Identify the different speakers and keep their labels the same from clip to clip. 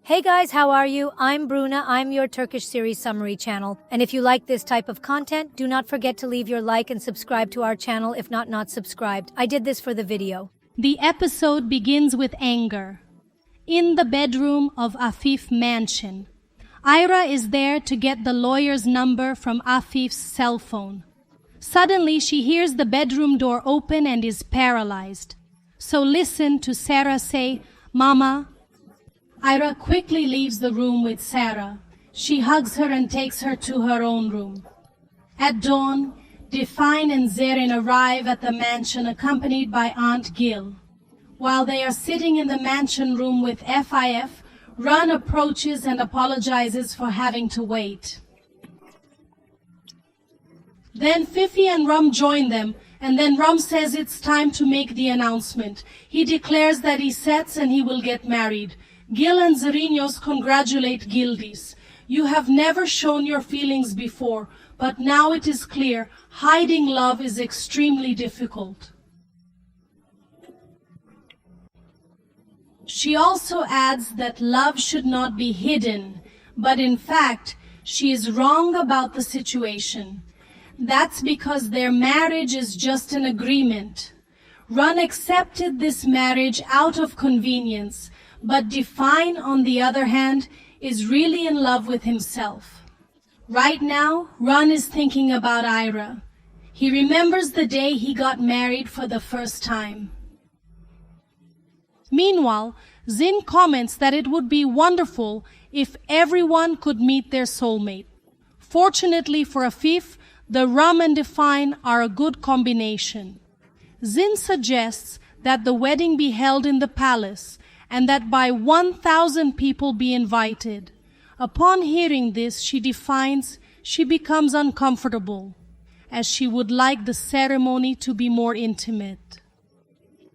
Speaker 1: Hey guys, how are you? I'm Bruna. I'm your Turkish series summary channel. And if you like this type of content, do not forget to leave your like and subscribe to our channel if not subscribed. I did this for the video.
Speaker 2: The episode begins with anger. In the bedroom of Afif mansion, Hira is there to get the lawyer's number from Afif's cell phone. Suddenly, she hears the bedroom door open and is paralyzed. So listen to Sarah say, "Mama." Hira quickly leaves the room with Sarah. She hugs her and takes her to her own room. At dawn, Define and Zerrin arrive at the mansion accompanied by Aunt Gil. While they are sitting in the mansion room with FIF, Run approaches and apologizes for having to wait. Then Fifi and Rum join them, and then Rum says it's time to make the announcement. He declares that he sets and he will get married. Gil and Zerinos congratulate Gildis. You have never shown your feelings before, but now it is clear hiding love is extremely difficult. She also adds that love should not be hidden, but in fact, she is wrong about the situation. That's because their marriage is just an agreement. Run accepted this marriage out of convenience, but Define, on the other hand, is really in love with himself. Right now, Run is thinking about Hira. He remembers the day he got married for the first time. Meanwhile, Zin comments that it would be wonderful if everyone could meet their soulmate. Fortunately for Afif, the Rum and Define are a good combination. Zin suggests that the wedding be held in the palace and that by 1,000 people be invited. Upon hearing this, she becomes uncomfortable, as she would like the ceremony to be more intimate.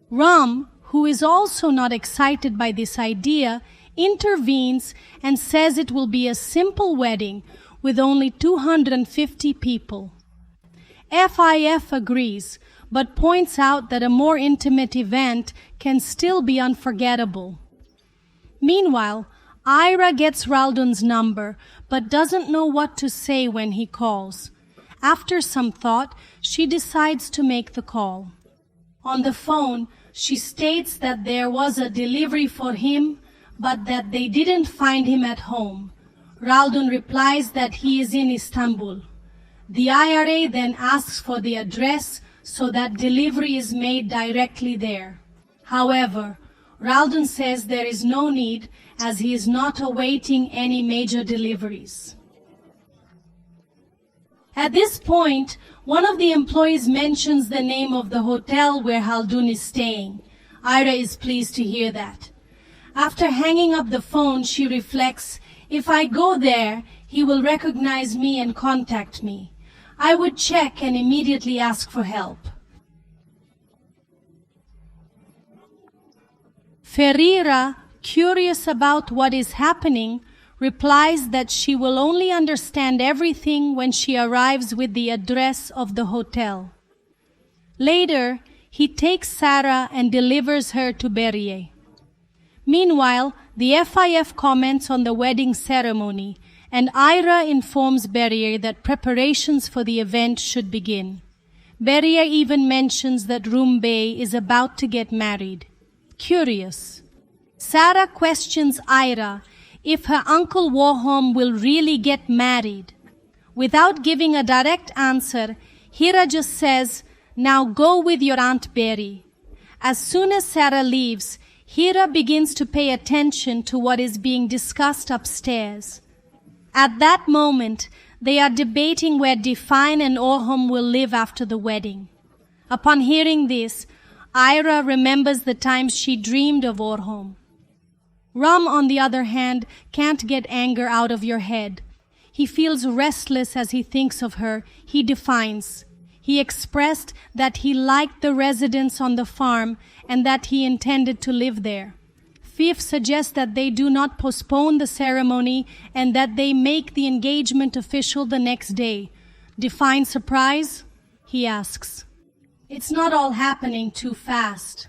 Speaker 2: Rum, who is also not excited by this idea, intervenes and says it will be a simple wedding with only 250 people. FIF agrees, but points out that a more intimate event can still be unforgettable. Meanwhile, Hira gets Raldun's number, but doesn't know what to say when he calls. After some thought, she decides to make the call. On the phone, she states that there was a delivery for him, but that they didn't find him at home. Raldun replies that he is in Istanbul. The IRA then asks for the address so that delivery is made directly there. However, Raldun says there is no need as he is not awaiting any major deliveries. At this point, one of the employees mentions the name of the hotel where Haldun is staying. Hira is pleased to hear that. After hanging up the phone, she reflects, if I go there, he will recognize me and contact me. I would check and immediately ask for help. Ferreira, curious about what is happening, replies that she will only understand everything when she arrives with the address of the hotel. Later, he takes Sarah and delivers her to Berrier. Meanwhile, the FIF comments on the wedding ceremony, and Hira informs Berrier that preparations for the event should begin. Berrier even mentions that Rum Bey is about to get married. Curious. Sarah questions Hira if her uncle Orhum will really get married. Without giving a direct answer, Hira just says, "Now go with your Aunt Berry." As soon as Sarah leaves, Hira begins to pay attention to what is being discussed upstairs. At that moment, they are debating where Define and Orhum will live after the wedding. Upon hearing this, Hira remembers the times she dreamed of Orhum. Rum, on the other hand, can't get anger out of your head. He feels restless as he thinks of her. He defines. He expressed that he liked the residence on the farm and that he intended to live there. Fif suggests that they do not postpone the ceremony and that they make the engagement official the next day. Define surprise? He asks. It's not all happening too fast.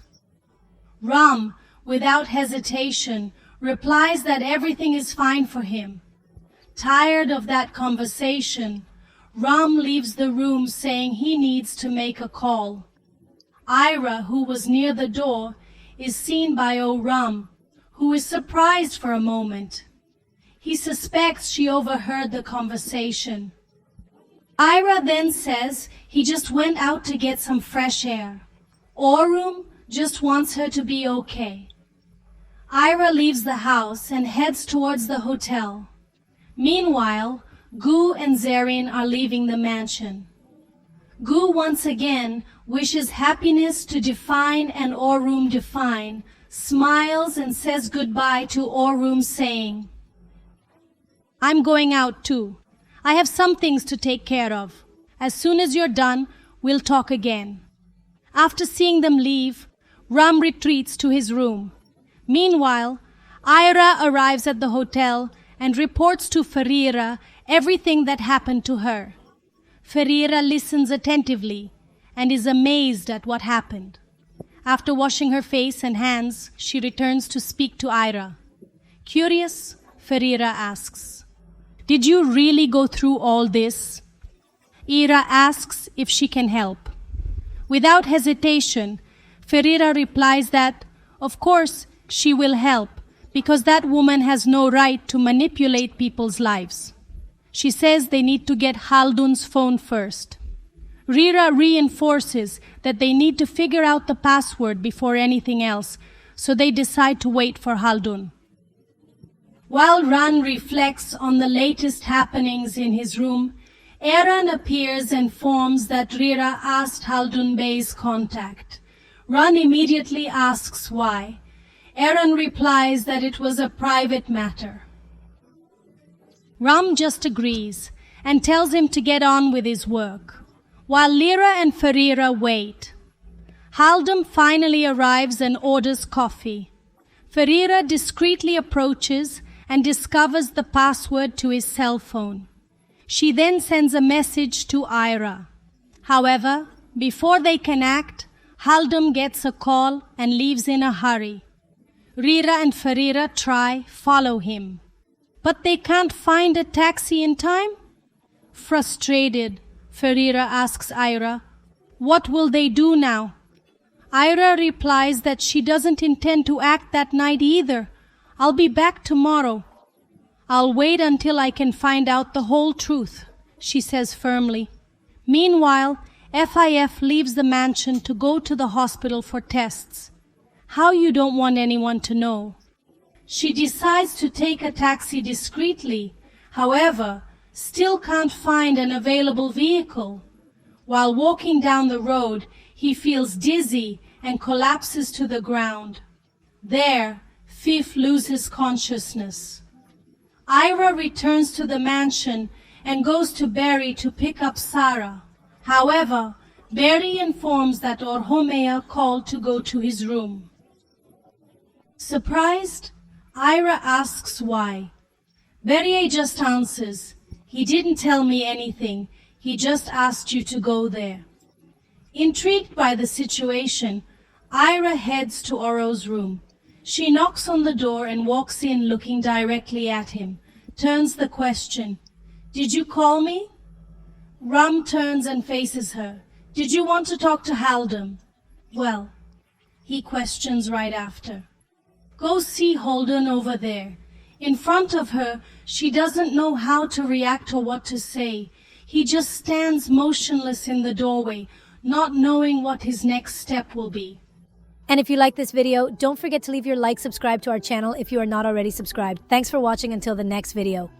Speaker 2: Rum, without hesitation, replies that everything is fine for him. Tired of that conversation, Ram leaves the room saying he needs to make a call. Hira, who was near the door, is seen by Orhum, who is surprised for a moment. He suspects she overheard the conversation. Hira then says he just went out to get some fresh air. Orhum just wants her to be okay. Hira leaves the house and heads towards the hotel. Meanwhile, Gu and Zarin are leaving the mansion. Gu once again wishes happiness to Define and Orhum Define, smiles and says goodbye to Orhum, saying, "I'm going out too. I have some things to take care of. As soon as you're done, we'll talk again." After seeing them leave, Ram retreats to his room. Meanwhile, Hira arrives at the hotel and reports to Hira everything that happened to her. Hira listens attentively and is amazed at what happened. After washing her face and hands, she returns to speak to Hira. Curious, Hira asks, "Did you really go through all this?" Hira asks if she can help. Without hesitation, Hira replies that, of course, she will help, because that woman has no right to manipulate people's lives. She says they need to get Haldun's phone first. Hira reinforces that they need to figure out the password before anything else, so they decide to wait for Haldun. While Ran reflects on the latest happenings in his room, Aaron appears and informs that Hira asked Haldun Bey's contact. Ran immediately asks why. Aaron replies that it was a private matter. Ram just agrees and tells him to get on with his work, while Lyra and Hira wait. Haldun finally arrives and orders coffee. Hira discreetly approaches and discovers the password to his cell phone. She then sends a message to Hira. However, before they can act, Haldun gets a call and leaves in a hurry. Hira and Hira follow him, but they can't find a taxi in time. Frustrated, Hira asks Hira, what will they do now? Hira replies that she doesn't intend to act that night either. I'll be back tomorrow. I'll wait until I can find out the whole truth, she says firmly. Meanwhile, FIF leaves the mansion to go to the hospital for tests. How you don't want anyone to know. She decides to take a taxi discreetly, however, still can't find an available vehicle. While walking down the road, he feels dizzy and collapses to the ground. There, Fif loses consciousness. Hira returns to the mansion and goes to Barry to pick up Sarah. However, Barry informs that Orhum called to go to his room. Surprised, Hira asks why. Barry just answers, "He didn't tell me anything. He just asked you to go there." Intrigued by the situation, Hira heads to Oro's room. She knocks on the door and walks in looking directly at him, turns the question, "Did you call me?" Ram turns and faces her. "Did you want to talk to Haldun?" "Well," he questions right after. "Go see Haldun over there." In front of her, she doesn't know how to react or what to say. He just stands motionless in the doorway, not knowing what his next step will be.
Speaker 1: And if you like this video, don't forget to leave your like, subscribe to our channel if you are not already subscribed. Thanks for watching until the next video.